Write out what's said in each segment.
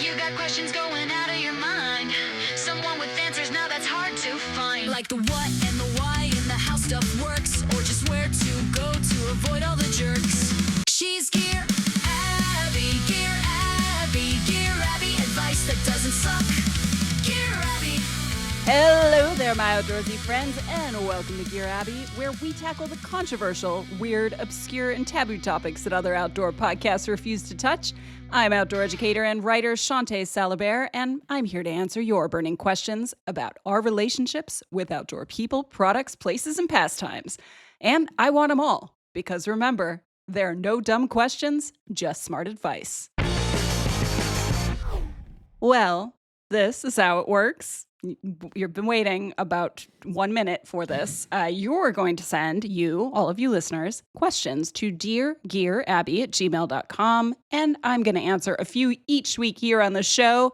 You got questions going out of your mind. Someone with answers now that's hard to find. Like the what and the why and the how stuff works, or just where to go to avoid all the jerks. She's Gear Abby, Gear Abby, Gear Abby, advice that doesn't suck. Gear Abby. Hello there, my outdoorsy friends, and welcome to Gear Abby, where we tackle the controversial, weird, obscure, and taboo topics that other outdoor podcasts refuse to touch. I'm outdoor educator and writer Shawnté Salabert, and I'm here to answer your burning questions about our relationships with outdoor people, products, places, and pastimes. And I want them all, because remember, there are no dumb questions, just smart advice. Well, this is how it works. You've been waiting about 1 minute for this. You're going to send all of you listeners, questions to deargearabby@gmail.com, and I'm going to answer a few each week here on the show,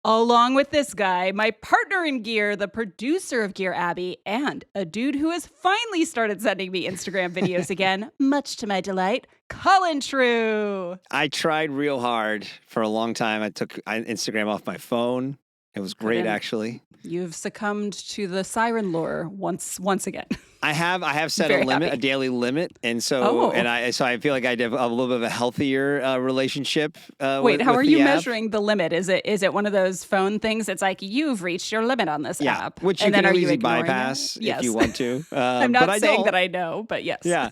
along with this guy, my partner in gear, the producer of Gear Abby, and a dude who has finally started sending me Instagram videos again, much to my delight, Colin True. I tried real hard for a long time. I took Instagram off my phone. It was great, actually. You've succumbed to the siren lure once again. I have set a limit, a daily limit, and so I feel like I have a little bit of a healthier relationship. Wait, how are you measuring the limit? Is it one of those phone things? It's like you've reached your limit on this app, which you can easily bypass if you want to. I'm not saying that I know, but yes. Yeah.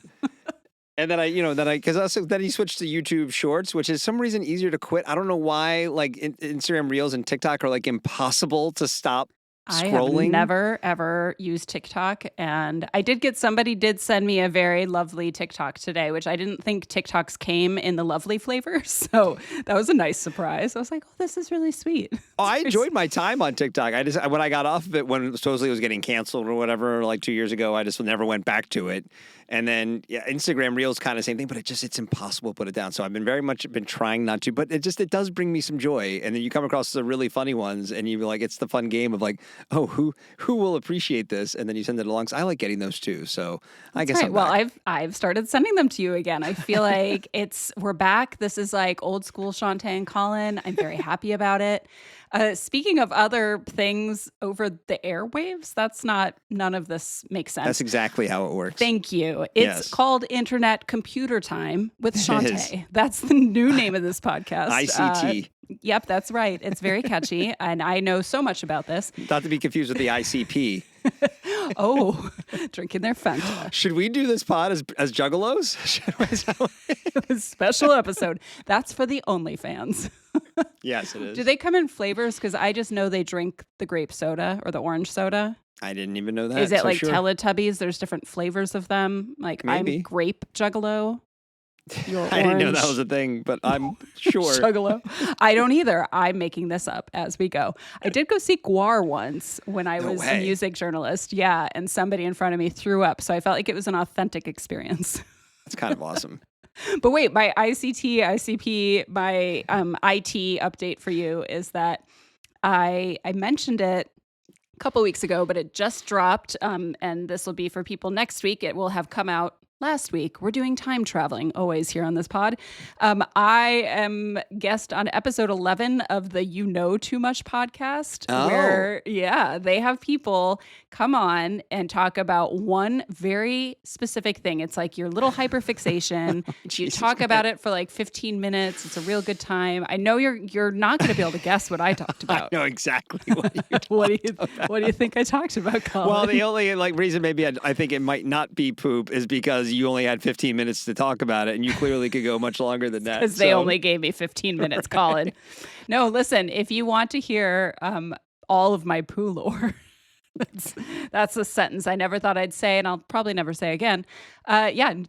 And then then he switched to YouTube Shorts, which is some reason easier to quit. I don't know why, like Instagram Reels and TikTok are like impossible to stop scrolling. I have never, ever used TikTok. And somebody did send me a very lovely TikTok today, which I didn't think TikToks came in the lovely flavor. So that was a nice surprise. I was like, oh, this is really sweet. I enjoyed my time on TikTok. When I got off of it, when supposedly it was getting canceled or whatever, like 2 years ago, I just never went back to it. And then Instagram Reels kind of same thing, but it's impossible to put it down. So I've been trying not to, but it does bring me some joy. And then you come across the really funny ones, and you're like, it's the fun game of like, oh, who will appreciate this? And then you send it along. So I like getting those too. So I guess I'm back. I've started sending them to you again. I feel like we're back. This is like old school Shawnté and Colin. I'm very happy about it. Speaking of other things over the airwaves, none of this makes sense. That's exactly how it works. Thank you. It's called Internet Computer Time with Shawnté. That's the new name of this podcast. ICT. Yep, that's right. It's very catchy, and I know so much about this. Not to be confused with the ICP. Oh, drinking their Fanta. Should we do this pod as juggalos? Special episode. That's for the OnlyFans. Yes, it is. Do they come in flavors? Because I just know they drink the grape soda or the orange soda. I didn't even know that. Is it like Teletubbies? There's different flavors of them. Like maybe. I'm grape juggalo. I didn't know that was a thing, but I'm sure. Juggalo. I don't either. I'm making this up as we go. I did go see Guar once when I was a music journalist. Yeah, and somebody in front of me threw up, so I felt like it was an authentic experience. That's kind of awesome. But wait, my ICT, ICP, my IT update for you is that I mentioned it a couple weeks ago, but it just dropped, and this will be for people next week. It will have come out last week. We're doing time traveling always here on this pod. I am guest on episode 11 of the You Know Too Much podcast, where, they have people come on and talk about one very specific thing. It's like your little hyperfixation. You talk about it for like 15 minutes. It's a real good time. I know you're not going to be able to guess what I talked about. I know exactly what you What do you think I talked about, Colin? Well, the only reason maybe I think it might not be poop is because you only had 15 minutes to talk about it, and you clearly could go much longer than that. Because they only gave me 15 minutes, Colin. No, listen, if you want to hear all of my poo lore, that's a sentence I never thought I'd say, and I'll probably never say again.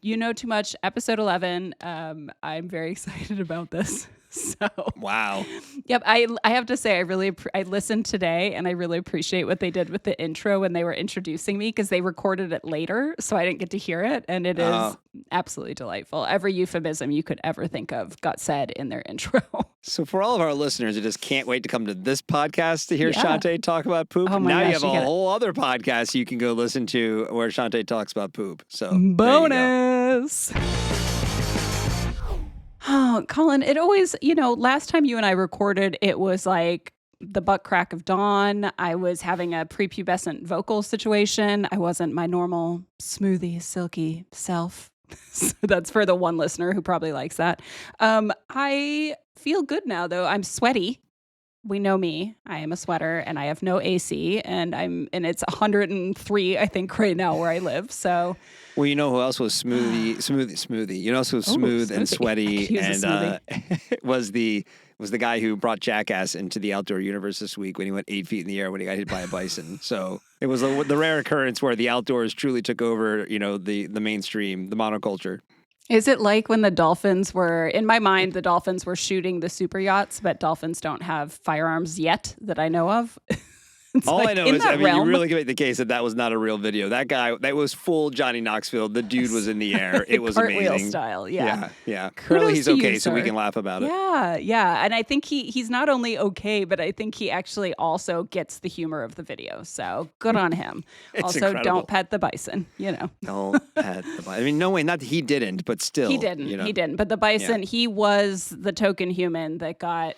You Know Too Much, episode 11. I'm very excited about this. So wow. Yep. I have to say, I listened today, and I really appreciate what they did with the intro when they were introducing me, because they recorded it later, so I didn't get to hear it, and it is absolutely delightful. Every euphemism you could ever think of got said in their intro. So for all of our listeners who just can't wait to come to this podcast to hear Shawnté talk about poop, now you have a whole other podcast you can go listen to where Shawnté talks about poop. So bonus. Oh, Colin, it always, last time you and I recorded, it was like the butt crack of dawn. I was having a prepubescent vocal situation. I wasn't my normal smoothie, silky self. So that's for the one listener who probably likes that. I feel good now, though. I'm sweaty. We know me. I am a sweater and I have no AC and it's 103, I think, right now where I live. So Well, you know who else was smoothie? You know who was smooth and smoothie. sweaty He was a and was the guy who brought Jackass into the outdoor universe this week when he went 8 feet in the air when he got hit by a bison. So it was the rare occurrence where the outdoors truly took over, the mainstream, the monoculture. Is it like when the dolphins were, in my mind, the dolphins were shooting the super yachts, but dolphins don't have firearms yet that I know of? All I know is, you realm. really can make the case that was not a real video. That guy, that was full Johnny Knoxville. The dude was in the air. It was Cartwheel amazing. style, yeah. Yeah. Kudos Currently he's to you, okay, so we sir. can laugh about it. Yeah. And I think he's not only okay, but I think he actually also gets the humor of the video. So good on him. It's also, incredible. don't pet the bison, Don't pet the bison. I mean, no way, not that he didn't, but still. He didn't. But the bison, he was the token human that got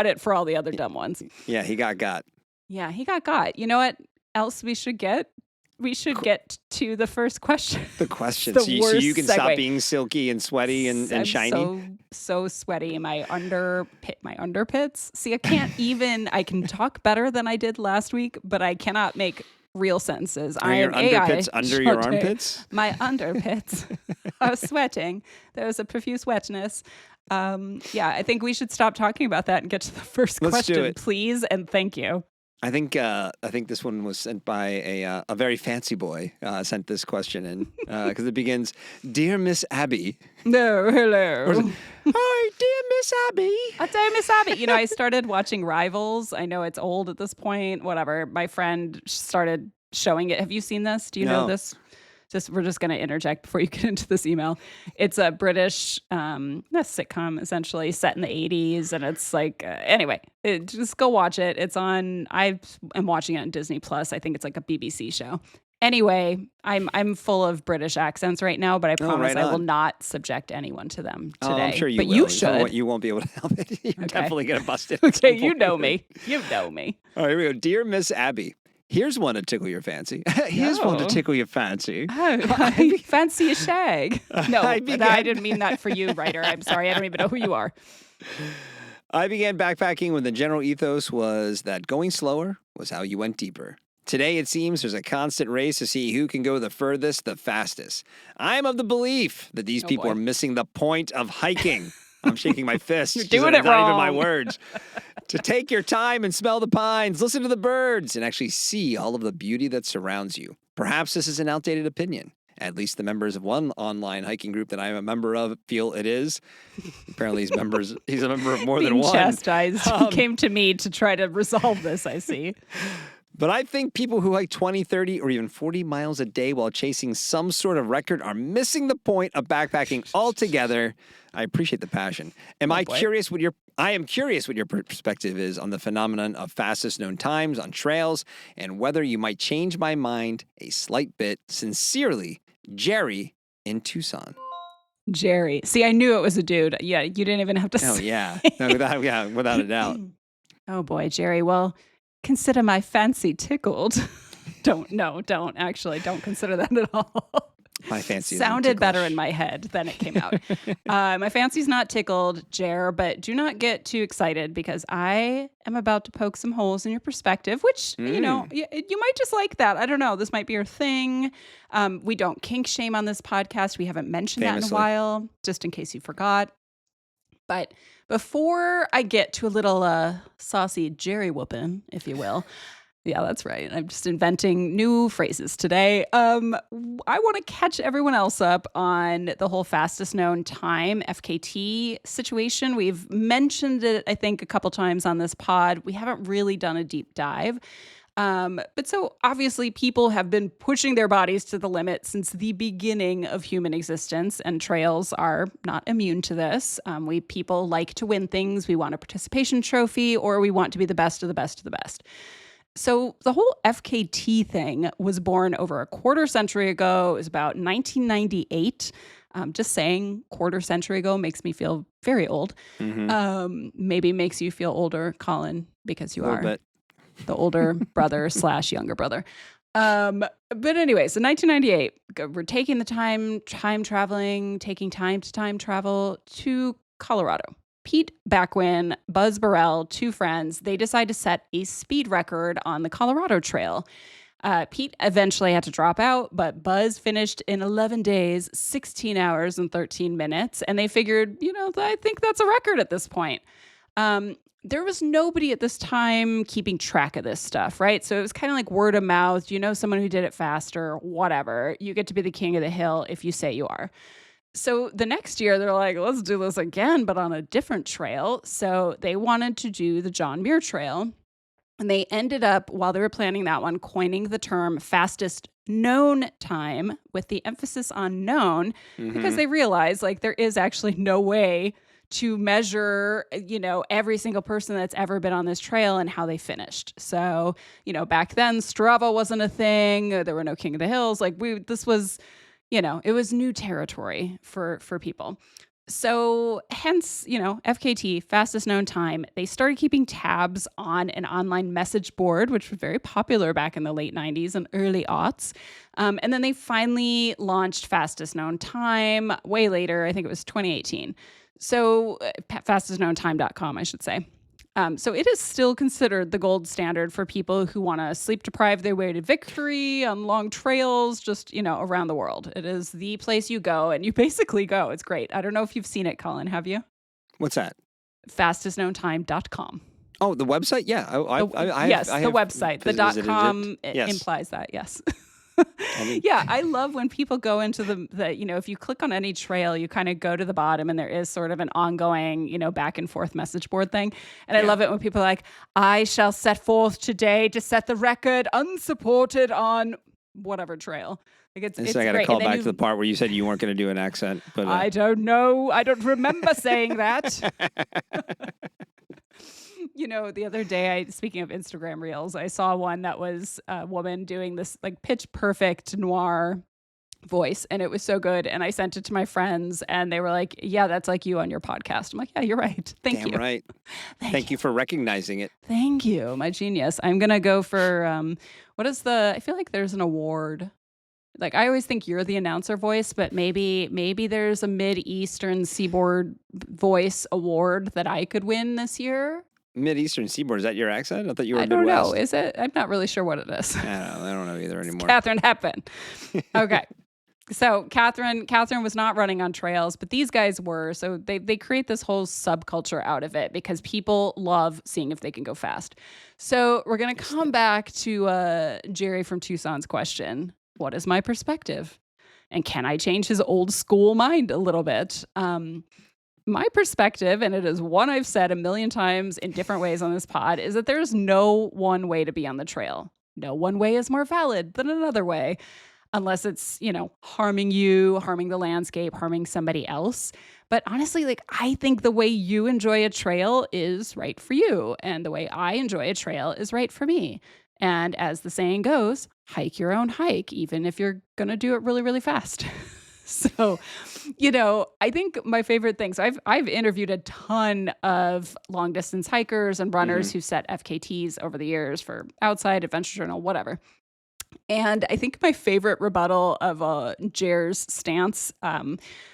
it for all the other dumb ones. Yeah, he got. Yeah, he got. You know what else we should get? We should get to the first question. The question. The so worst you can stop segue. being silky and sweaty and I'm shiny? so sweaty. My underpits. See, I can talk better than I did last week, but I cannot make real sentences. Are your underpits under your armpits? My underpits are sweating. There's a profuse wetness. I think we should stop talking about that and get to the first Let's do question, it. please, and thank you. I think this one was sent by a very fancy boy. Sent this question in because it begins, "Dear Miss Abby." No, hello. Hi, dear Miss Abby. Dear Miss Abby. I started watching Rivals. I know it's old at this point. Whatever. My friend started showing it. Have you seen this? Do you know No. this? We're just going to interject before you get into this email. It's a British sitcom, essentially, set in the 80s. And it's like, anyway, just go watch it. It's on, I am watching it on Disney Plus. I think it's like a BBC show. Anyway, I'm full of British accents right now, but I promise right I will on. not subject anyone to them today. Oh, I'm sure you but will. you should. You won't be able to help it. You're definitely going to bust it. at Okay, some you point. know me. You know me. All right, here we go. Dear Miss Abby, here's one to tickle your fancy. Here's one to tickle your fancy. Oh, I fancy a shag. No, I I began- didn't mean that for you, writer. I'm sorry. I don't even know who you are. I began backpacking when the general ethos was that going slower was how you went deeper. Today, it seems there's a constant race to see who can go the furthest, the fastest. I'm of the belief that these people boy. are missing the point of hiking. I'm shaking my fist. You're She said doing it's it not even my wrong. words. To take your time and smell the pines, listen to the birds, and actually see all of the beauty that surrounds you. Perhaps this is an outdated opinion. At least the members of one online hiking group that I am a member of feel it is. Apparently he's a member of more than Being one. chastised. He came to me to try to resolve this, I see. But I think people who hike 20, 30, or even 40 miles a day while chasing some sort of record are missing the point of backpacking altogether. I appreciate the passion. I am curious what your perspective is on the phenomenon of fastest known times on trails and whether you might change my mind a slight bit. Sincerely, Jerry in Tucson. Jerry. See, I knew it was a dude. Yeah, you didn't even have to Oh, say. yeah. No, without a doubt. Oh, boy, Jerry. Well, consider my fancy tickled. Don't consider that at all. My fancy sounded better ticklish. in my head than it came out. My fancy's not tickled, Jer, but do not get too excited because I am about to poke some holes in your perspective, which, you might just like that. I don't know. This might be your thing. We don't kink shame on this podcast. We haven't mentioned that in a Famously. while, just in case you forgot. But before I get to a little saucy Jerry whooping, if you will. Yeah, that's right. I'm just inventing new phrases today. I want to catch everyone else up on the whole fastest known time FKT situation. We've mentioned it, I think, a couple times on this pod. We haven't really done a deep dive. But so obviously people have been pushing their bodies to the limit since the beginning of human existence, and trails are not immune to this. We people like to win things. We want a participation trophy, or we want to be the best of the best of the best. So the whole FKT thing was born over a quarter century ago. It was about 1998. Just saying quarter century ago makes me feel very old. Maybe makes you feel older, Colin, because you A little are bit. the older brother / younger brother. But anyway, so 1998, we're taking the time traveling, taking time to time travel to Colorado. Pete Backwin, Buzz Burrell, two friends, they decide to set a speed record on the Colorado Trail. Pete eventually had to drop out, but Buzz finished in 11 days, 16 hours, and 13 minutes. And they figured, I think that's a record at this point. There was nobody at this time keeping track of this stuff, right? So it was kind of like word of mouth. Someone who did it faster, whatever. You get to be the king of the hill if you say you are. So the next year, they're like, let's do this again, but on a different trail. So they wanted to do the John Muir Trail. And they ended up, while they were planning that one, coining the term fastest known time with the emphasis on known, because they realized there is actually no way to measure, every single person that's ever been on this trail and how they finished. So, back then Strava wasn't a thing. There were no King of the Hills. This was, it was new territory for people. So hence, FKT, fastest known time, they started keeping tabs on an online message board, which was very popular back in the late 90s and early aughts. And then they finally launched fastest known time way later. I think it was 2018. So fastestknowntime.com, I should say. So it is still considered the gold standard for people who want to sleep deprive their way to victory on long trails, just, around the world. It is the place you go, and you basically go. It's great. I don't know if you've seen it, Colin. Have you? What's that? fastestknowntime.com. Oh, the website? Yeah. The website. The .com implies that, yes. Yeah, I love when people go into the if you click on any trail, you kind of go to the bottom and there is sort of an ongoing, back and forth message board thing. And I love it when people are like, I shall set forth today to set the record unsupported on whatever trail. It's I got to great. call back to the part where you said you weren't going to do an accent. But I don't know. I don't remember saying that. The other day, speaking of Instagram Reels, I saw one that was a woman doing this pitch perfect noir voice, and it was so good. And I sent it to my friends, and they were like, yeah, that's like you on your podcast. I'm like, yeah, you're right. Thank you. Damn right. Thank you for recognizing it. Thank you. My genius. I'm going to go for, I feel like there's an award. I always think you're the announcer voice, but maybe there's a Mid-Eastern Seaboard voice award that I could win this year. Mid-Eastern Seaboard, is that your accent? I thought you were I Midwest. don't know. Is it? I'm not really sure what it is. I don't know either anymore. Catherine Hepburn. Okay. So Catherine was not running on trails, but these guys were. So they create this whole subculture out of it because people love seeing if they can go fast. So we're going to come back to Jerry from Tucson's question. What is my perspective? And can I change his old school mind a little bit? My perspective, and it is one I've said a million times in different ways on this pod, is that there's no one way to be on the trail. No one way is more valid than another way, unless it's, harming you, harming the landscape, harming somebody else. But honestly, I think the way you enjoy a trail is right for you. And the way I enjoy a trail is right for me. And as the saying goes, hike your own hike, even if you're going to do it really, really fast. So, I think my favorite thing, so I've interviewed a ton of long distance hikers and runners who set FKTs over the years for Outside, Adventure Journal, whatever. And I think my favorite rebuttal of Jer's stance,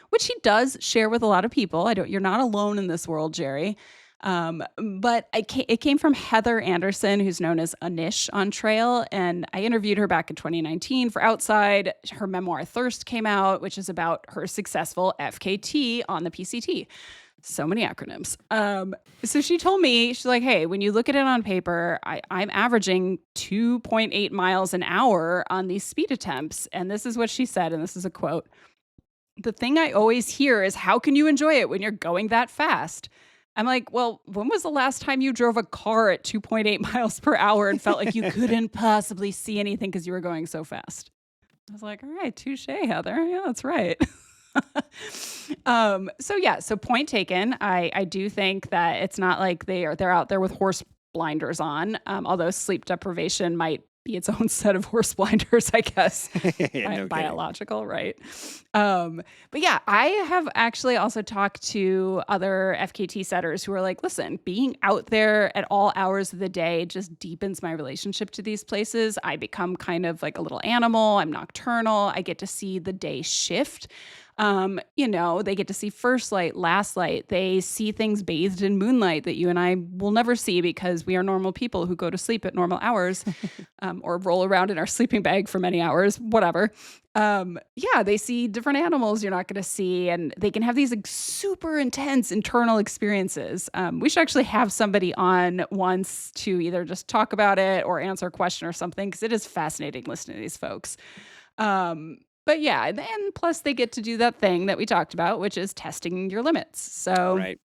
which he does share with a lot of people. You're not alone in this world, Jerry. But it came from Heather Anderson, who's known as Anish on trail. And I interviewed her back in 2019 for Outside. Her memoir Thirst came out, which is about her successful FKT on the PCT. So many acronyms. So she told me, she's like, hey, when you look at it on paper, I'm averaging 2.8 miles an hour on these speed attempts. And this is what she said, and this is a quote. The thing I always hear is, how can you enjoy it when you're going that fast? I'm like, well, when was the last time you drove a car at 2.8 miles per hour and felt like you couldn't possibly see anything because you were going so fast? I was like, all right, touche, Heather. Yeah, that's right. So point taken. I do think that it's not like they're out there with horse blinders on, although sleep deprivation might be its own set of horse blinders, I guess. No Biological, right? But yeah, I have actually also talked to other FKT setters who are like, listen, being out there at all hours of the day just deepens my relationship to these places. I become kind of like a little animal. I'm nocturnal. I get to see the day shift. They get to see first light, last light. They see things bathed in moonlight that you and I will never see because we are normal people who go to sleep at normal hours, or roll around in our sleeping bag for many hours, whatever. They see different animals you're not going to see, and they can have these like, super intense internal experiences. We should actually have somebody on once to either just talk about it or answer a question or something, because it is fascinating listening to these folks. But yeah, and plus they get to do that thing that we talked about, which is testing your limits. So Right.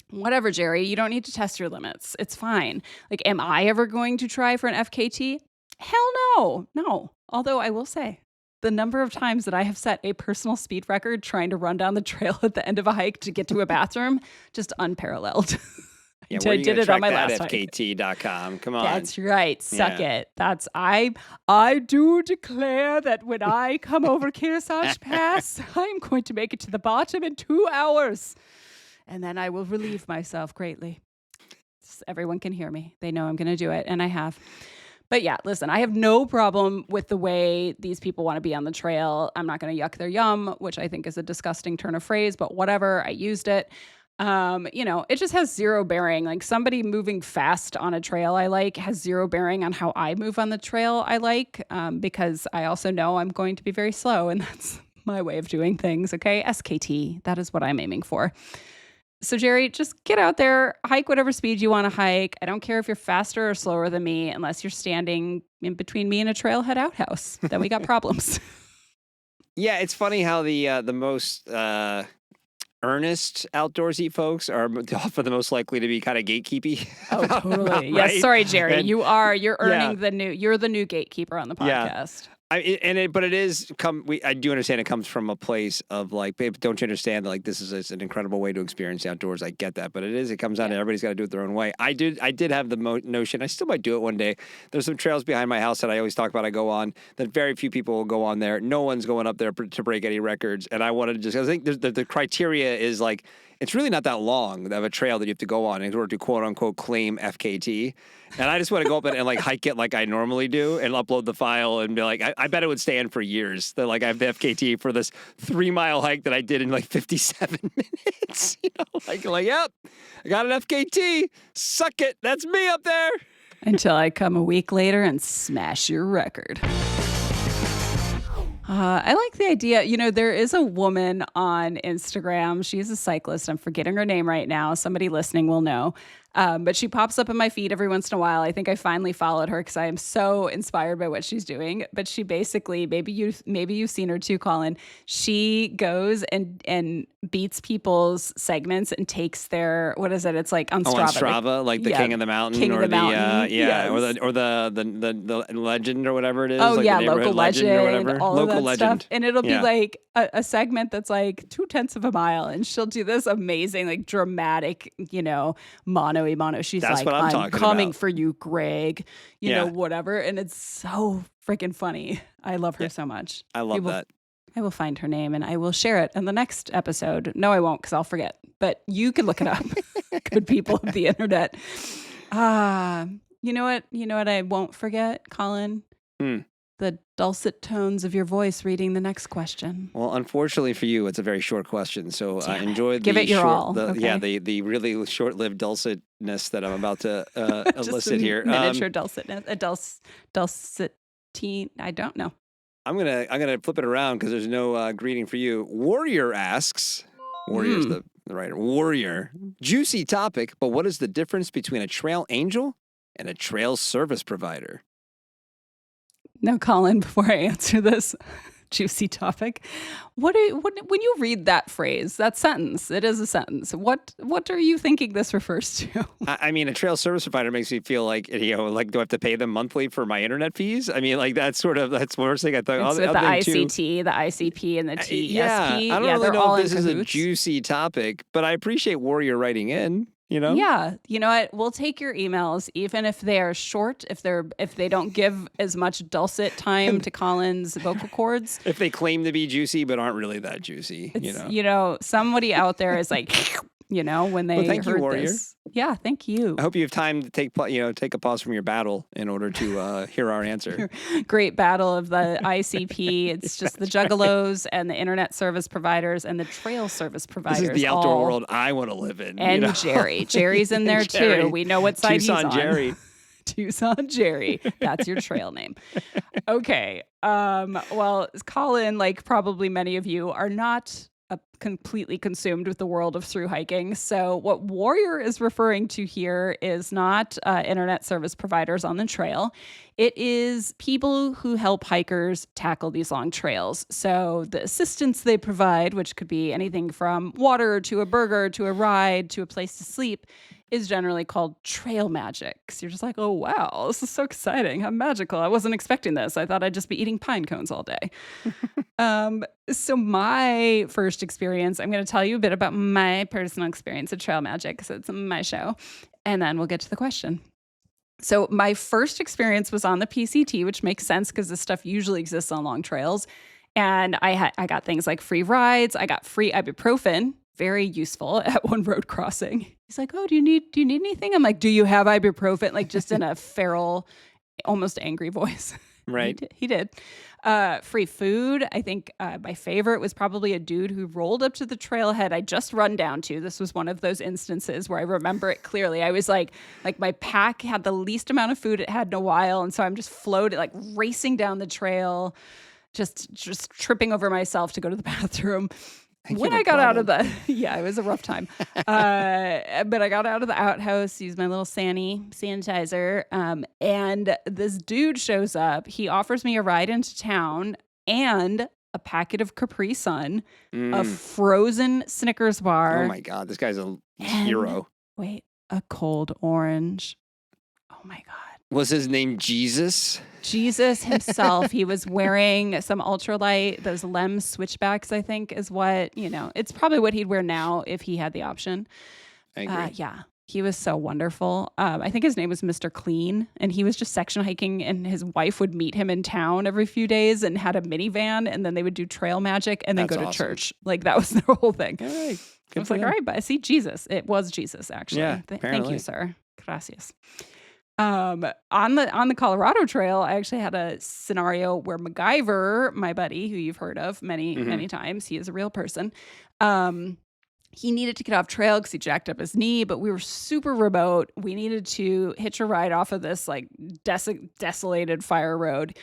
whatever, Jerry, you don't need to test your limits. It's fine. Like, am I ever going to try for an FKT? Hell no. No. Although I will say, the number of times that I have set a personal speed record trying to run down the trail at the end of a hike to get to a bathroom, just unparalleled. Yeah, I did it on my last hike. FKT.com. Come on. That's right. Suck Yeah. it. That's I do declare that when I come over Kearsarge Pass, I'm going to make it to the bottom in 2 hours. And then I will relieve myself greatly. Everyone can hear me. They know I'm going to do it, and I have. But yeah, listen, I have no problem with the way these people want to be on the trail. I'm not going to yuck their yum, which I think is a disgusting turn of phrase, but whatever. I used it. It just has zero bearing. Like, somebody moving fast on a trail I like has zero bearing on how I move on the trail I like, because I also know I'm going to be very slow, and that's my way of doing things. Okay. SKT. That is what I'm aiming for. So Jerry, just get out there, hike whatever speed you want to hike. I don't care if you're faster or slower than me, unless you're standing in between me and a trailhead outhouse. Then we got problems. Yeah, it's funny how the most earnest outdoorsy folks are often the most likely to be kind of gatekeepy. Oh, totally. Right? Yes. Sorry, Jerry. And- you're earning you're the new gatekeeper on the podcast. But it is I do understand it comes from a place of like, babe, don't you understand that like this is an incredible way to experience the outdoors? I get that, but it comes down to everybody's got to do it their own way. I did have the notion, I still might do it one day. There's some trails behind my house that I always talk about. I go on that very few people will go on there. No one's going up there to break any records. And I wanted to I think the criteria is like, it's really not that long of a trail that you have to go on in order to quote unquote claim FKT. And I just want to go up and like hike it like I normally do and upload the file and be like, I bet it would stand for years. That like I have the FKT for this 3-mile hike that I did in like 57 minutes. Like, yep, I got an FKT. Suck it. That's me up there. Until I come a week later and smash your record. I like the idea. There is a woman on Instagram. She's a cyclist. I'm forgetting her name right now. Somebody listening will know. But she pops up in my feed every once in a while. I think I finally followed her because I am so inspired by what she's doing. But she basically, maybe you've seen her too, Colin. She goes and beats people's segments and takes their, what is it? It's like on Strava. On Strava, like the King of the Mountain, King or of the Mountain. yes. or the legend or whatever it is. Oh, like the local legend or whatever. All Local of that legend. stuff. And it'll be like a segment that's like 0.2 of a mile, and she'll do this amazing, like dramatic, mono. She's That's like, what I'm I'm talking coming about. for you, Greg. Whatever. And it's so freaking funny. I love her so much. I love that. I will find her name and I will share it in the next episode. No, I won't, because I'll forget. But you can look it up. Good people of the internet. You know what? You know what I won't forget, Colin? The dulcet tones of your voice reading the next question. Well, unfortunately for you, it's a very short question. So enjoy Give it your all. The really short-lived dulcetness that I'm about to elicit here. Miniature dulcetness. A dulcetine. I don't know. I'm gonna flip it around because there's no greeting for you. Warrior asks. Warrior's the writer. Warrior. Juicy topic, but what is the difference between a trail angel and a trail service provider? Now, Colin, before I answer this juicy topic, when you read that phrase, that sentence, it is a sentence. What are you thinking this refers to? I mean, a trail service provider makes me feel like, like, do I have to pay them monthly for my internet fees? I mean, like, that's the worst thing I thought. It's with the ICT, the ICP, and the TSP. I don't really know if this is a juicy topic, but I appreciate Warrior writing in. Yeah, you know what? We'll take your emails, even if they are short. If they don't give as much dulcet time to Colin's vocal cords. If they claim to be juicy but aren't really that juicy, Somebody out there is like, when they thank you, heard Warrior. this. Yeah, thank you. I hope you have time to take a pause from your battle in order to hear our answer. Great battle of the ICP. It's just the juggalos and the internet service providers and the trail service providers. This is the outdoor world I want to live in. And Jerry. Jerry's in there Jerry. too. We know what side Tucson he's on. Jerry. Tucson Jerry. That's your trail name. Okay. Well, Colin, like probably many of you, are not completely consumed with the world of thru hiking. So what Warrior is referring to here is not internet service providers on the trail. It is people who help hikers tackle these long trails. So the assistance they provide, which could be anything from water to a burger to a ride to a place to sleep, is generally called trail magic. So you're just like, oh, wow, this is so exciting. How magical. I wasn't expecting this. I thought I'd just be eating pine cones all day. So my first experience, I'm going to tell you a bit about my personal experience of trail magic because it's my show. And then we'll get to the question. So my first experience was on the PCT, which makes sense because this stuff usually exists on long trails. And I got things like free rides. I got free ibuprofen. Very useful at one road crossing. He's like, oh, do you need anything? I'm like, do you have ibuprofen? Like just in a feral, almost angry voice. Right. He did. Free food. I think my favorite was probably a dude who rolled up to the trailhead I just run down to. This was one of those instances where I remember it clearly. I was like my pack had the least amount of food it had in a while. And so I'm just floating, like racing down the trail, just tripping over myself to go to the bathroom. When I got out of it was a rough time. But I got out of the outhouse, used my little sanitizer, and this dude shows up. He offers me a ride into town and a packet of Capri Sun, a frozen Snickers bar. Oh my God, this guy's a hero. Wait, a cold orange. Oh my God. Was his name Jesus? Jesus himself. He was wearing some ultralight, those Lem switchbacks, I think is what, it's probably what he'd wear now if he had the option. I agree. Yeah. He was so wonderful. I think his name was Mr. Clean, and he was just section hiking, and his wife would meet him in town every few days and had a minivan, and then they would do trail magic and then That's go to awesome. church. Like that was their whole thing. All right. I was like, all right, but I see Jesus. It was Jesus, actually. Yeah, Thank you, sir. Gracias. On the Colorado Trail, I actually had a scenario where MacGyver, my buddy, who you've heard of many times, he is a real person. He needed to get off trail because he jacked up his knee, but we were super remote. We needed to hitch a ride off of this like desolated fire road.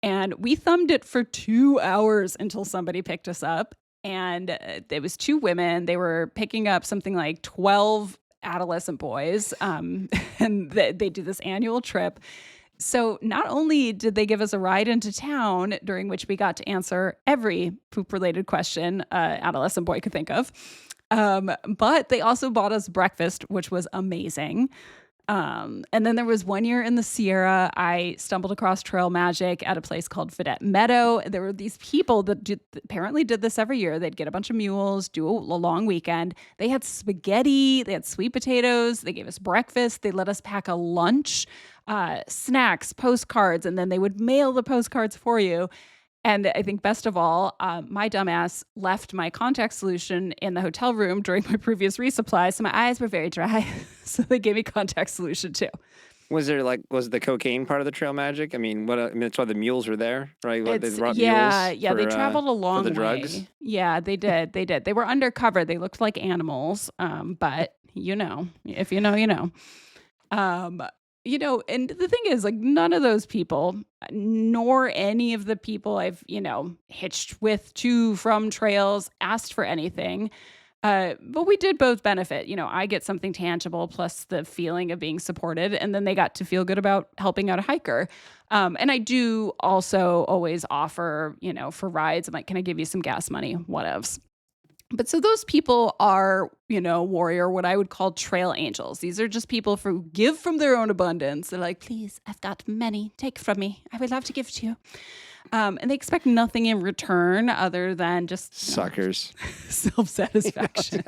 And we thumbed it for 2 hours until somebody picked us up. And it was 2 women. They were picking up something like 12 adolescent boys. And they do this annual trip. So not only did they give us a ride into town during which we got to answer every poop-related question adolescent boy could think of, but they also bought us breakfast, which was amazing. And then there was one year in the Sierra, I stumbled across trail magic at a place called Fedette Meadow. There were these people that apparently did this every year. They'd get a bunch of mules, do a long weekend. They had spaghetti, they had sweet potatoes, they gave us breakfast, they let us pack a lunch, snacks, postcards, and then they would mail the postcards for you. And I think best of all, my dumbass left my contact solution in the hotel room during my previous resupply, so my eyes were very dry. So they gave me contact solution too. Was the cocaine part of the trail magic? I mean, that's why the mules were there, right? They brought yeah, mules they traveled a long for the way. drugs? Yeah, they did. They were undercover. They looked like animals, but if you know, you know. And the thing is, like, none of those people, nor any of the people I've, hitched with to from trails asked for anything. But we did both benefit. I get something tangible plus the feeling of being supported. And then they got to feel good about helping out a hiker. And I do also always offer, for rides. I'm like, can I give you some gas money? Whatevs. But so those people are, warrior, what I would call trail angels. These are just people who give from their own abundance. They're like, please, I've got many. Take from me. I would love to give to you. And they expect nothing in return other than just Suckers. Self-satisfaction.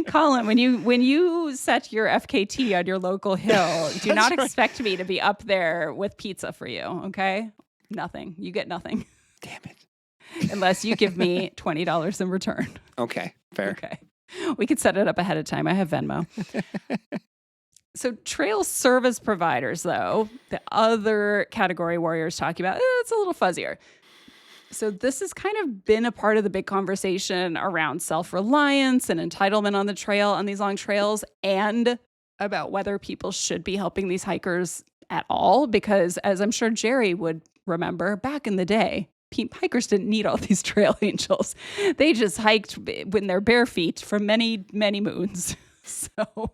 Colin, when you set your FKT on your local hill, do not expect me to be up there with pizza for you. Okay, nothing. You get nothing. Damn it. Unless you give me $20 in return. Okay, fair. Okay. We could set it up ahead of time. I have Venmo. So trail service providers, though, the other category warriors talking about, it's a little fuzzier. So this has kind of been a part of the big conversation around self-reliance and entitlement on the trail, on these long trails, and about whether people should be helping these hikers at all. Because as I'm sure Jerry would remember, back in the day, hikers didn't need all these trail angels. They just hiked with their bare feet for many, many moons. So,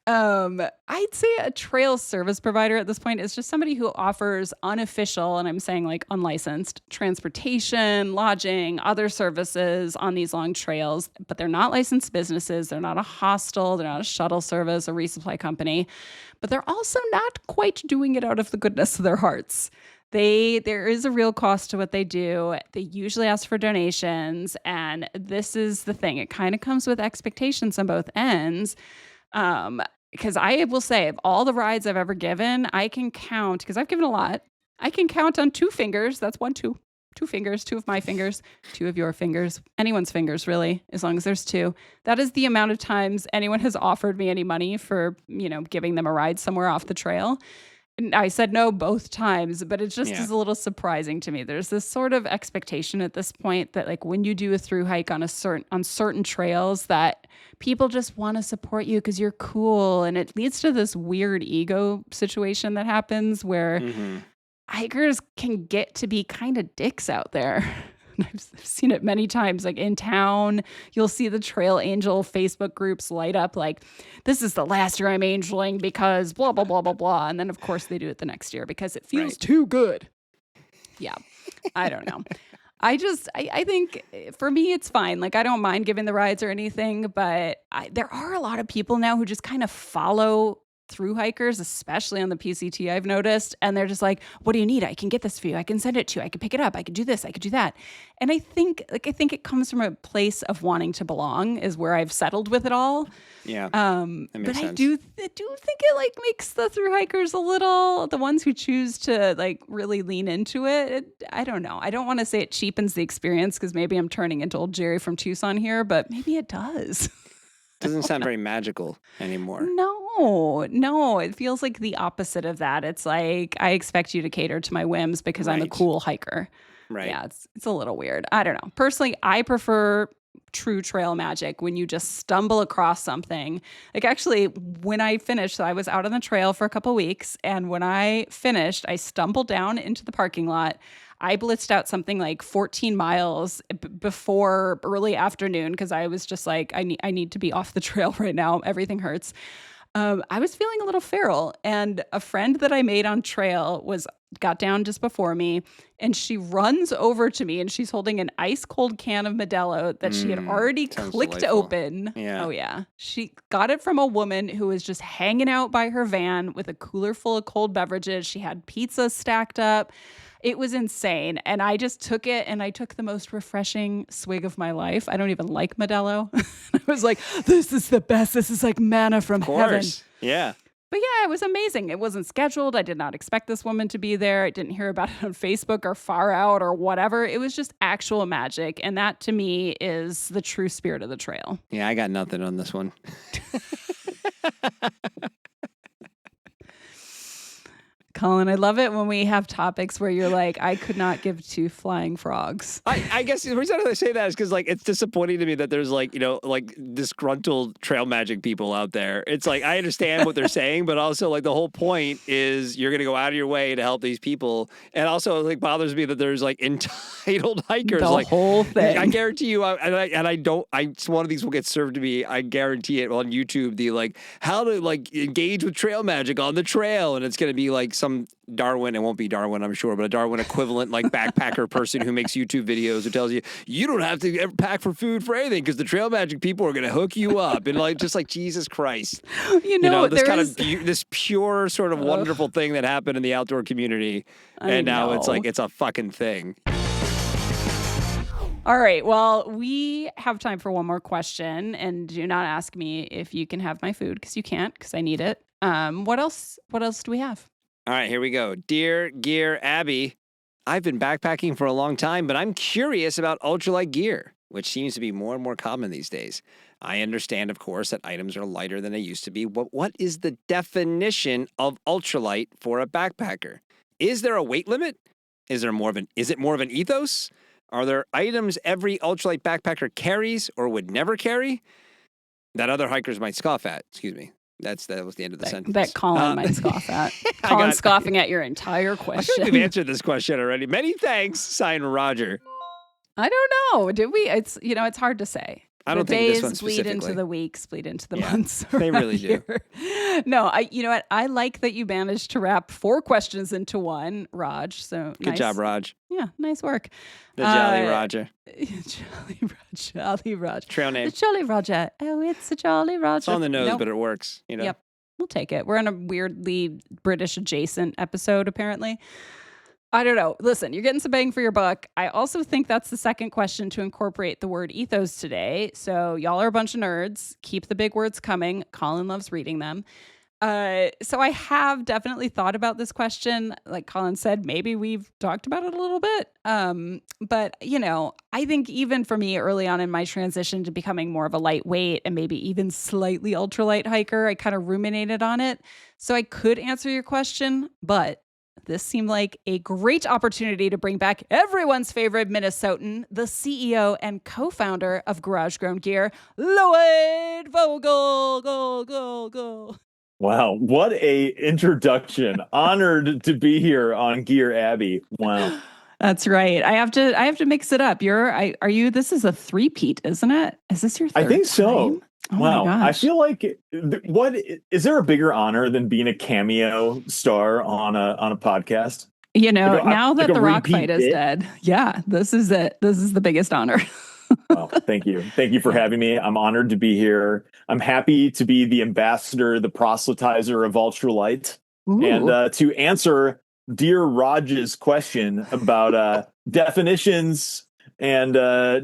I'd say a trail service provider at this point is just somebody who offers unofficial, and I'm saying like unlicensed, transportation, lodging, other services on these long trails, but they're not licensed businesses. They're not a hostel. They're not a shuttle service, a resupply company, but they're also not quite doing it out of the goodness of their hearts. There is a real cost to what they do. They usually ask for donations. And this is the thing. It kind of comes with expectations on both ends. Because I will say, of all the rides I've ever given, I can count, because I've given a lot, I can count on 2 fingers. That's 2 fingers, 2 of my fingers, 2 of your fingers, anyone's fingers, really, as long as there's 2. That is the amount of times anyone has offered me any money for, giving them a ride somewhere off the trail. And I said no both times, but it just is a little surprising to me. There's this sort of expectation at this point that, like, when you do a thru hike on certain trails, that people just want to support you because you're cool, and it leads to this weird ego situation that happens where hikers can get to be kind of dicks out there. I've seen it many times, like in town, you'll see the trail angel Facebook groups light up like, this is the last year I'm angeling because blah, blah, blah, blah, blah. And then, of course, they do it the next year because it feels too good. Yeah, I don't know. I think for me, it's fine. Like, I don't mind giving the rides or anything, but there are a lot of people now who just kind of follow through hikers, especially on the PCT, I've noticed. And they're just like, what do you need? I can get this for you. I can send it to you. I can pick it up. I can do this. I can do that. And I think it comes from a place of wanting to belong is where I've settled with it all. Yeah. But sense. I do think it like makes the through hikers a little, the ones who choose to like really lean into it. I don't know. I don't want to say it cheapens the experience because maybe I'm turning into old Jerry from Tucson here, but maybe it does. Doesn't sound very magical anymore. No, it feels like the opposite of that. It's like, I expect you to cater to my whims because I'm a cool hiker. Right. Yeah, it's a little weird. I don't know. Personally, I prefer true trail magic when you just stumble across something. Like, actually, when I finished, so I was out on the trail for a couple weeks, and when I finished, I stumbled down into the parking lot. I blitzed out something like 14 miles before early afternoon because I was just like, I need to be off the trail right now. Everything hurts. I was feeling a little feral, and a friend that I made on trail got down just before me, and she runs over to me, and she's holding an ice cold can of Modelo that she had already clicked delightful. open. Yeah. Oh yeah. She got it from a woman who was just hanging out by her van with a cooler full of cold beverages. She had pizza stacked up. It was insane. And I just took it, and I took the most refreshing swig of my life. I don't even like Modelo. I was like, this is the best. This is like manna from heaven. Yeah. But yeah, it was amazing. It wasn't scheduled. I did not expect this woman to be there. I didn't hear about it on Facebook or Far Out or whatever. It was just actual magic. And that to me is the true spirit of the trail. Yeah, I got nothing on this one. Colin, I love it when we have topics where you're like, I could not give 2 flying frogs. I guess the reason I say that is because, like, it's disappointing to me that there's, like, like disgruntled trail magic people out there. It's like, I understand what they're saying, but also, like, the whole point is you're going to go out of your way to help these people. And also, like, bothers me that there's, like, entitled hikers. The like, whole thing. I guarantee you, one of these will get served to me. I guarantee it on YouTube, how to, like, engage with trail magic on the trail. And it's going to be, like, some some Darwin, it won't be Darwin, I'm sure, but a Darwin equivalent like backpacker person who makes YouTube videos who tells you, you don't have to ever pack for food for anything because the Trail Magic people are going to hook you up. And like, just like, Jesus Christ. This kind of this pure sort of wonderful thing that happened in the outdoor community. And now it's like, it's a fucking thing. All right. Well, we have time for one more question, and do not ask me if you can have my food because you can't, because I need it. What else do we have? All right, here we go. Dear Gear Abby, I've been backpacking for a long time, but I'm curious about ultralight gear, which seems to be more and more common these days. I understand, of course, that items are lighter than they used to be, but what is the definition of ultralight for a backpacker? Is there a weight limit? Is it more of an ethos? Are there items every ultralight backpacker carries or would never carry that other hikers might scoff at? Excuse me. That was the end of the sentence. That Colin might scoff at. Colin's scoffing at your entire question. I think we've answered this question already. Many thanks, signed Roger. I don't know. Did we? It's hard to say. I don't think this one specifically. Bleed into the weeks, bleed into the months. They really do. No, you know what? I like that you managed to wrap 4 questions into one, Raj. So good job, Raj. Yeah, nice work. The Jolly Roger. Jolly Roger. Trail name. The Jolly Roger. Oh, it's a Jolly Roger. It's on the nose, but it works. Yep. We'll take it. We're in a weirdly British adjacent episode, apparently. I don't know. Listen, you're getting some bang for your buck. I also think that's the second question to incorporate the word ethos today. So y'all are a bunch of nerds. Keep the big words coming. Colin loves reading them. So I have definitely thought about this question. Like Colin said, maybe we've talked about it a little bit. But, I think even for me early on in my transition to becoming more of a lightweight and maybe even slightly ultralight hiker, I kind of ruminated on it. So I could answer your question, but this seemed like a great opportunity to bring back everyone's favorite Minnesotan, the CEO and co-founder of Garage Grown Gear, Lloyd Vogel. Go. Wow, what a introduction. Honored to be here on Gear Abby. Wow. That's right. I have to mix it up. This is a three-peat, isn't it? Is this your third I think so. time? Oh wow. My gosh. I feel like what is there a bigger honor than being a cameo star on a podcast? Now that the rock fight is dead. Yeah, this is it. This is the biggest honor. Well, thank you. Thank you for having me. I'm honored to be here. I'm happy to be the ambassador, the proselytizer of ultralight. Ooh. And to answer dear Raj's question about definitions and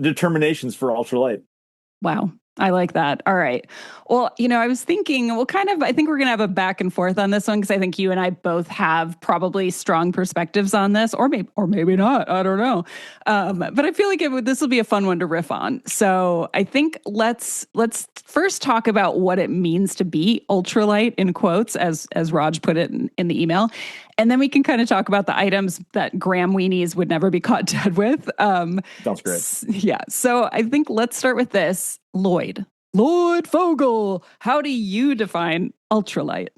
determinations for ultralight. Wow. I like that. All right. Well, I was thinking, I think we're going to have a back and forth on this one because I think you and I both have probably strong perspectives on this, or maybe not. I don't know. But I feel like this will be a fun one to riff on. So I think let's first talk about what it means to be ultralight in quotes, as Raj put it in the email. And then we can kind of talk about the items that Graham weenies would never be caught dead with. Sounds great. Yeah. So I think let's start with this. Lloyd Vogel, how do you define ultralight?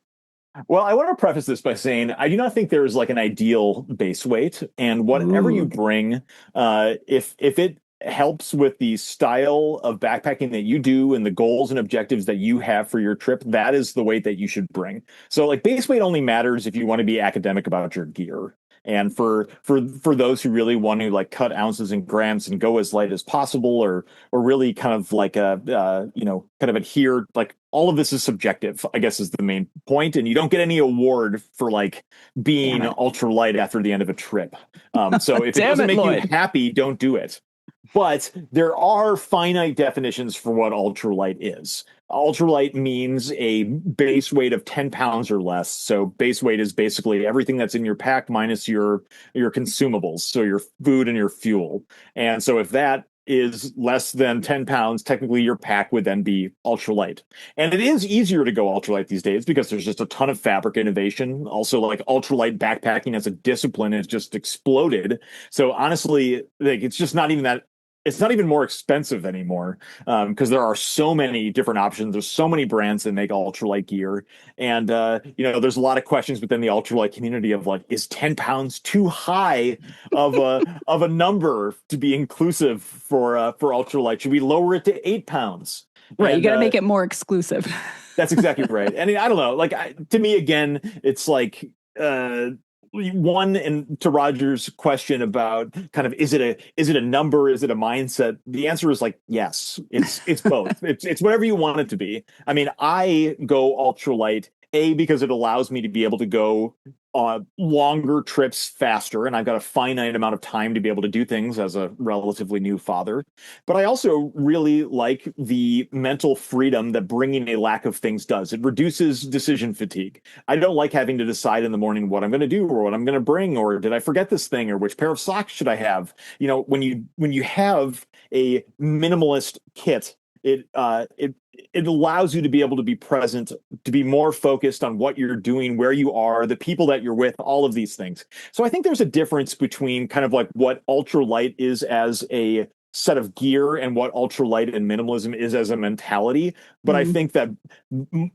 Well, I want to preface this by saying I do not think there is like an ideal base weight, and whatever you bring, if it helps with the style of backpacking that you do and the goals and objectives that you have for your trip, that is the weight that you should bring. So like base weight only matters if you want to be academic about your gear. And for those who really want to like cut ounces and grams and go as light as possible, or really kind of like kind of adhere, like all of this is subjective, I guess is the main point. And you don't get any award for like being ultralight after the end of a trip. So if it doesn't make you happy, don't do it. But there are finite definitions for what ultralight is. Ultralight means a base weight of 10 pounds or less. So base weight is basically everything that's in your pack minus your consumables, so your food and your fuel. And so if that is less than 10 pounds, technically your pack would then be ultralight. And it is easier to go ultralight these days because there's just a ton of fabric innovation. Also, like ultralight backpacking as a discipline has just exploded. So honestly, like it's just not even that. It's not even more expensive anymore because there are so many different options. There's so many brands that make ultralight gear. And, there's a lot of questions within the ultralight community of like, is 10 pounds too high of a number to be inclusive for ultralight? Should we lower it to 8 pounds? Right. You got to make it more exclusive. That's exactly right. And I don't know, like to me, again, it's like, one, and to Roger's question about kind of is it a number, is it a mindset, the answer is like yes, it's both. It's whatever you want it to be. I mean, I go ultralight because it allows me to be able to go longer trips faster, and I've got a finite amount of time to be able to do things as a relatively new father. But I also really like the mental freedom that bringing a lack of things does. It reduces decision fatigue. I don't like having to decide in the morning what I'm going to do or what I'm going to bring, or did I forget this thing, or which pair of socks should I have. When you have a minimalist kit, it allows you to be able to be present, to be more focused on what you're doing, where you are, the people that you're with, all of these things. So I think there's a difference between kind of like what ultralight is as a set of gear and what ultralight and minimalism is as a mentality. But I think that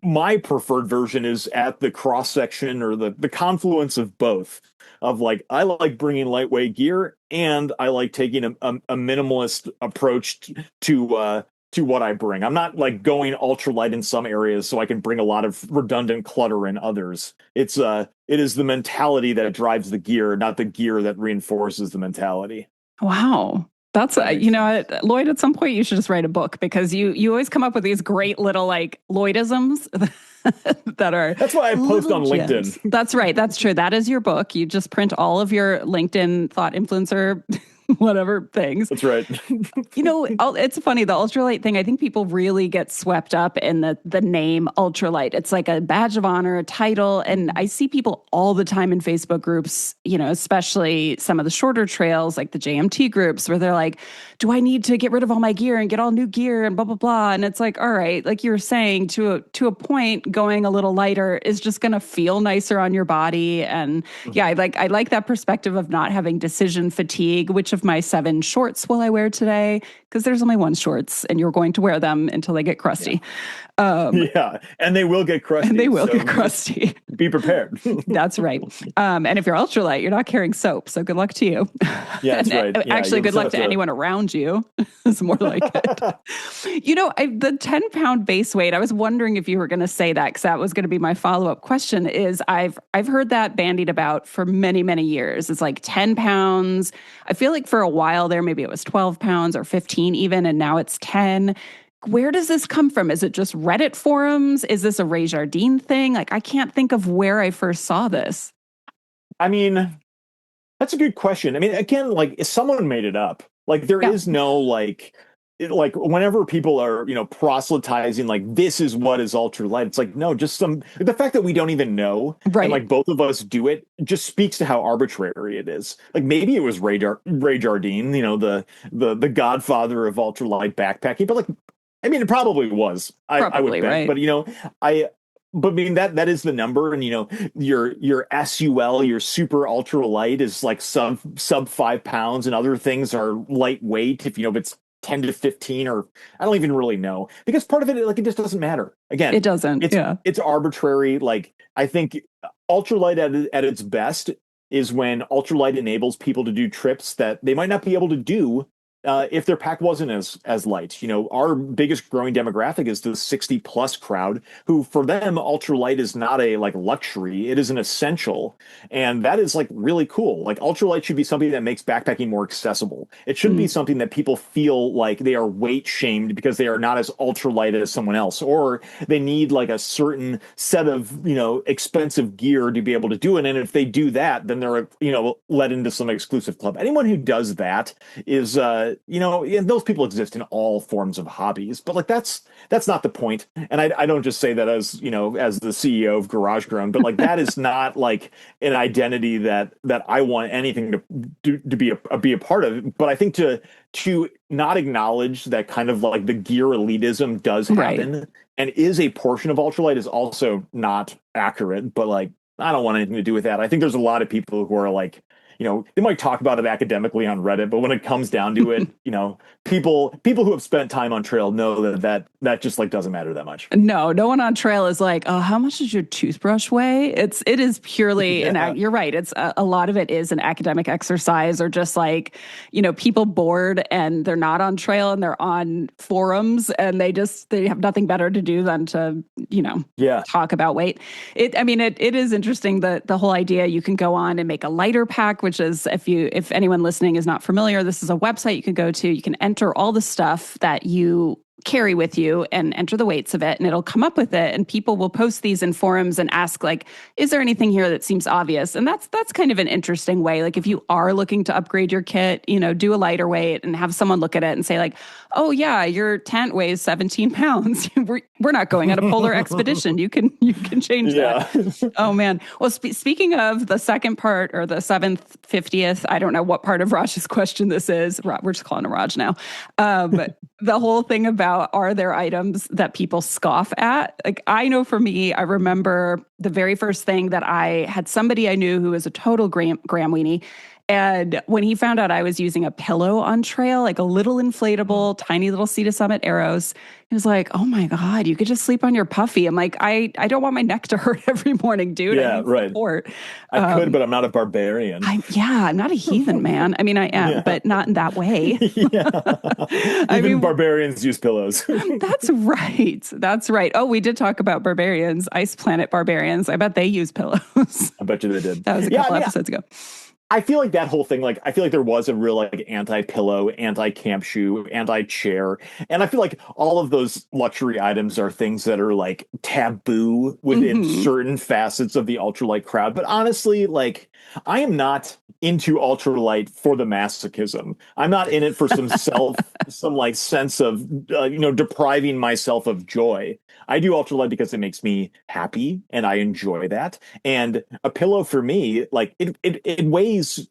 my preferred version is at the cross section, or the confluence of both. Of like, I like bringing lightweight gear, and I like taking a minimalist approach to what I bring. I'm not like going ultralight in some areas so I can bring a lot of redundant clutter in others. It is the mentality that drives the gear, not the gear that reinforces the mentality. Wow. That's Lloyd, at some point you should just write a book, because you always come up with these great little like Lloydisms that are. That's why I post on LinkedIn. That's right. That's true. That is your book. You just print all of your LinkedIn thought influencer whatever things. That's right. It's funny, the ultralight thing. I think people really get swept up in the name ultralight. It's like a badge of honor, a title. And I see people all the time in Facebook groups, especially some of the shorter trails, like the JMT groups, where they're like, do I need to get rid of all my gear and get all new gear and blah, blah, blah. And it's like, all right, like you were saying, to a point, going a little lighter is just going to feel nicer on your body. And yeah, I like that perspective of not having decision fatigue. Which of my 7 shorts will I wear today? Because there's only 1 shorts, and you're going to wear them until they get crusty. Yeah, and they will get crusty. And they will get crusty. Be prepared. That's right. And if you're ultralight, you're not carrying soap, so good luck to you. Yeah, that's right. Yeah, actually, good luck to anyone around you. It's more like it. The 10-pound base weight, I was wondering if you were going to say that, because that was going to be my follow-up question. Is I've heard that bandied about for many, many years. It's like 10 pounds. I feel like for a while there, maybe it was 12 pounds or 15 even, and now it's 10. Where does this come from? Is it just Reddit forums? Is this a Ray Jardine thing? Like, I can't think of where I first saw this. I mean, that's a good question. I mean, again, like, someone made it up. Like, there is no, like whenever people are, proselytizing, like, this is what is ultralight. It's like, no, just the fact that we don't even know, right? And like both of us do it, just speaks to how arbitrary it is. Like, maybe it was Ray Jardine, the godfather of ultralight backpacking, but like, I mean, it probably was. I would bet, right. But I mean, that is the number, and your SUL, your super ultralight, is like sub 5 pounds, and other things are lightweight. If it's 10 to 15, or I don't even really know, because part of it, like, it just doesn't matter. Again, it doesn't. It's arbitrary. Like, I think ultralight at its best is when ultralight enables people to do trips that they might not be able to do if their pack wasn't as light. Our biggest growing demographic is the 60 plus crowd, who, for them, ultralight is not a like luxury, it is an essential. And that is like really cool. Like, ultralight should be something that makes backpacking more accessible. It shouldn't be something that people feel like they are weight shamed because they are not as ultralight as someone else, or they need like a certain set of expensive gear to be able to do it. And if they do that, then they're led into some exclusive club. Anyone who does that is and those people exist in all forms of hobbies, but like, that's not the point. And I don't just say that as as the CEO of Garage Grown, but like, that is not like an identity that I want anything to be a part of. But I think to not acknowledge that kind of like the gear elitism does happen, right, and is a portion of ultralight, is also not accurate. But like, I don't want anything to do with that. I think there's a lot of people who are like, they might talk about it academically on Reddit, but when it comes down to it, people who have spent time on trail know that just like doesn't matter that much. No one on trail is like, oh, how much does your toothbrush weigh? It is purely you're right. It's a lot of it is an academic exercise, or just like, people bored and they're not on trail and they're on forums and they have nothing better to do than to, talk about weight. It is interesting that the whole idea, you can go on and make a lighter pack, which is, if anyone listening is not familiar, this is a website you can go to. You can enter all the stuff that you carry with you and enter the weights of it, and it'll come up with it. And people will post these in forums and ask, like, is there anything here that seems obvious? And that's kind of an interesting way. Like, if you are looking to upgrade your kit, do a lighter weight and have someone look at it and say, like, oh yeah, your tent weighs 17 pounds. We're not going on a polar expedition. You can change that. Oh man. Well, speaking of the second part, or the 7th, 50th, I don't know what part of Raj's question this is. We're just calling it Raj now. But the whole thing about, are there items that people scoff at? Like, I know for me, I remember the very first thing that I had somebody I knew who was a total gram weenie. And when he found out I was using a pillow on trail, like a little inflatable, tiny little Sea to Summit Arrows, he was like, oh my God, you could just sleep on your puffy. I'm like, I don't want my neck to hurt every morning, dude. Yeah, right. Support. I could, but I'm not a barbarian. I'm not a heathen, man. I mean, I am, but not in that way. Even barbarians use pillows. That's right. That's right. Oh, we did talk about barbarians, Ice Planet barbarians. I bet they use pillows. I bet you they did. That was a couple episodes ago. I feel like that whole thing, like, I feel like there was a real, like, anti-pillow, anti-camp shoe, anti-chair. And I feel like all of those luxury items are things that are, like, taboo within certain facets of the ultralight crowd. But honestly, like, I am not into ultralight for the masochism. I'm not in it for some sense of, depriving myself of joy. I do ultralight because it makes me happy and I enjoy that. And a pillow for me, like, it weighs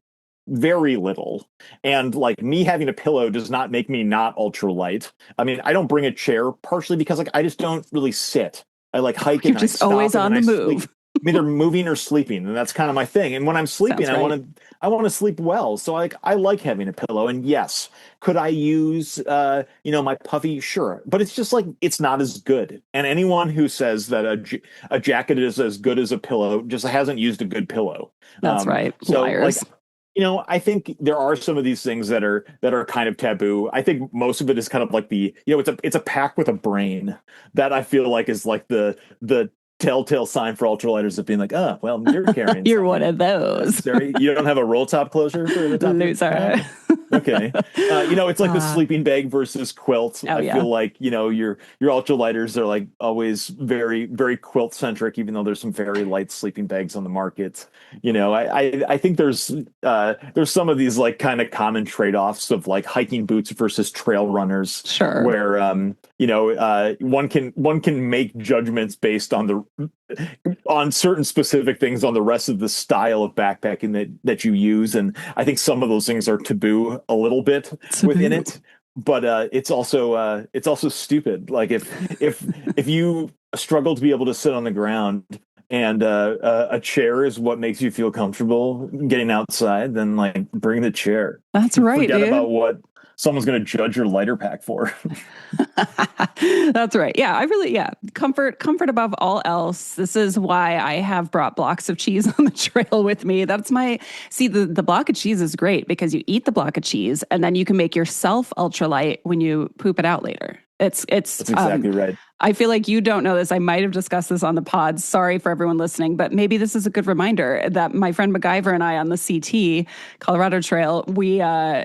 very little. And like, me having a pillow does not make me not ultralight. I mean, I don't bring a chair partially because, like, I just don't really sit. I like hike and you're just always on the move. Sleep. I'm either moving or sleeping, and that's kind of my thing. And when I'm sleeping, I want to sleep well. So I like having a pillow. And yes, could I use my puffy? Sure, but it's just like, it's not as good. And anyone who says that a jacket is as good as a pillow just hasn't used a good pillow. That's right. Liars. Like, I think there are some of these things that are kind of taboo. I think most of it is kind of like it's a pack with a brain that I feel like is like the telltale sign for ultralighters of being like, oh, well, you're carrying you're one of those. You don't have a roll top closure for the top? Loser. Okay. It's like the sleeping bag versus quilt. I feel like, your ultralighters are like always very, very quilt centric, even though there's some very light sleeping bags on the market. I think there's some of these like kind of common trade-offs of like hiking boots versus trail runners. Sure. Where, one can make judgments based on certain specific things on the rest of the style of backpacking that you use. And I think some of those things are taboo a little bit within it, but it's also stupid. Like if you struggle to be able to sit on the ground and a chair is what makes you feel comfortable getting outside, then like bring the chair. That's right. Forget about what someone's going to judge your lighter pack for. That's right. Yeah, comfort above all else. This is why I have brought blocks of cheese on the trail with me. The block of cheese is great because you eat the block of cheese and then you can make yourself ultralight when you poop it out later. That's exactly right. I feel like you don't know this. I might have discussed this on the pod. Sorry for everyone listening, but maybe this is a good reminder that my friend MacGyver and I on the CT Colorado Trail,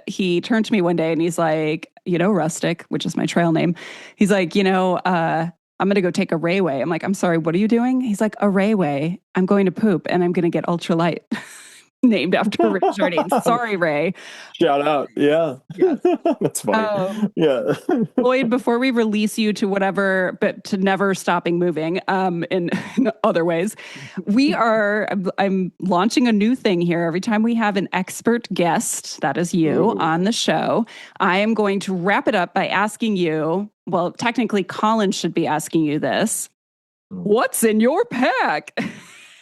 he turned to me one day and he's like, Rustic, which is my trail name. He's like, I'm going to go take a Rayway. I'm like, I'm sorry, what are you doing? He's like, a Rayway. I'm going to poop and I'm going to get ultralight. Named after Ray Jardine. Sorry, Ray. Shout out. Yeah. Yes. That's funny. Yeah. Lloyd, before we release you to whatever, but to never stopping moving in other ways, I'm launching a new thing here. Every time we have an expert guest, that is you, on the show, I am going to wrap it up by asking you, well, technically Colin should be asking you this. What's in your pack?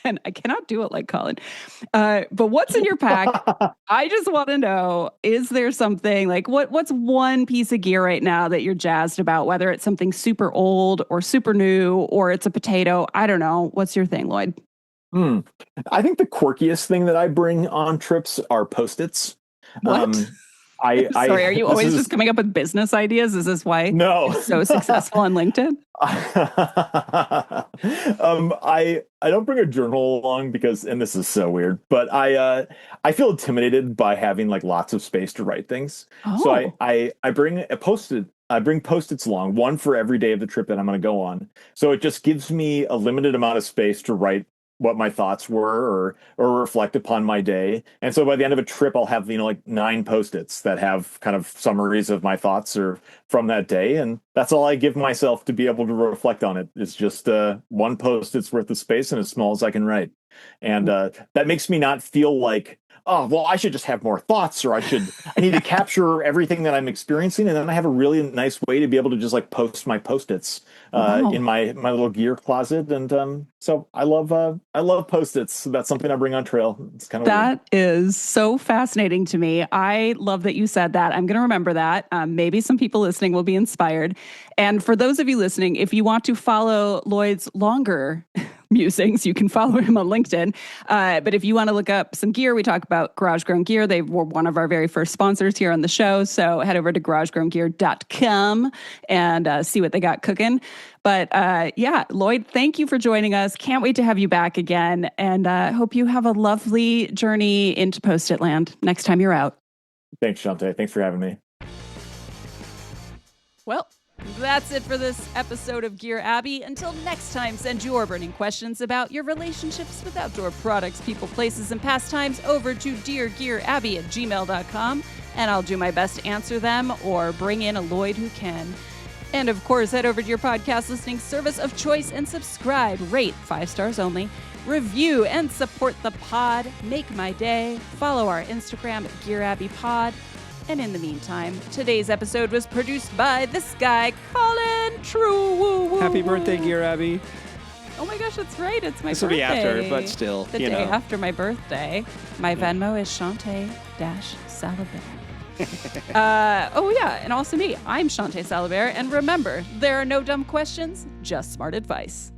Again, I cannot do it like Colin. But what's in your pack? I just want to know, is there something like what's one piece of gear right now that you're jazzed about, whether it's something super old or super new or it's a potato? I don't know. What's your thing, Lloyd? I think the quirkiest thing that I bring on trips are Post-its. What? Sorry, are you always just coming up with business ideas? Is this why No. you're so successful on LinkedIn? I don't bring a journal along because, and this is so weird, but I feel intimidated by having like lots of space to write things. So I bring a Post-it. I bring Post-its along, one for every day of the trip that I'm going to go on. So it just gives me a limited amount of space to write what my thoughts were or reflect upon my day. And so by the end of a trip, I'll have, like 9 Post-its that have kind of summaries of my thoughts or from that day. And that's all I give myself to be able to reflect on it. It's just one Post-it's worth of space and as small as I can write. And that makes me not feel like, oh, well, I should just have more thoughts, or I need to capture everything that I'm experiencing. And then I have a really nice way to be able to just like post my Post-its in my little gear closet. And so I love Post-its. That's something I bring on trail. It's kind of that is so fascinating to me. I love that you said that. I'm going to remember that. Maybe some people listening will be inspired. And for those of you listening, if you want to follow Lloyd's longer musings, you can follow him on LinkedIn. But if you want to look up some gear, we talk about Garage Grown Gear. They were one of our very first sponsors here on the show. So head over to garagegrowngear.com and see what they got cooking. But yeah, Lloyd, thank you for joining us. Can't wait to have you back again. And hope you have a lovely journey into Post-it land next time you're out. Thanks, Shawnté. Thanks for having me. Well, that's it for this episode of Gear Abby. Until next time, send your burning questions about your relationships with outdoor products, people, places, and pastimes over to deargearabby@gmail.com, and I'll do my best to answer them or bring in a Lloyd who can. And of course, head over to your podcast listening service of choice and subscribe, rate 5 stars only, review and support the pod. Make my day. Follow our Instagram at GearAbbyPod. And in the meantime, today's episode was produced by this guy, Colin True. Happy birthday, Gear Abby. Oh my gosh, that's right. It's my birthday. This will be after, but still, the day after my birthday. My Venmo is Shawnté-Salabert. Oh yeah, and also me. I'm Shawnté Salabert. And remember, there are no dumb questions, just smart advice.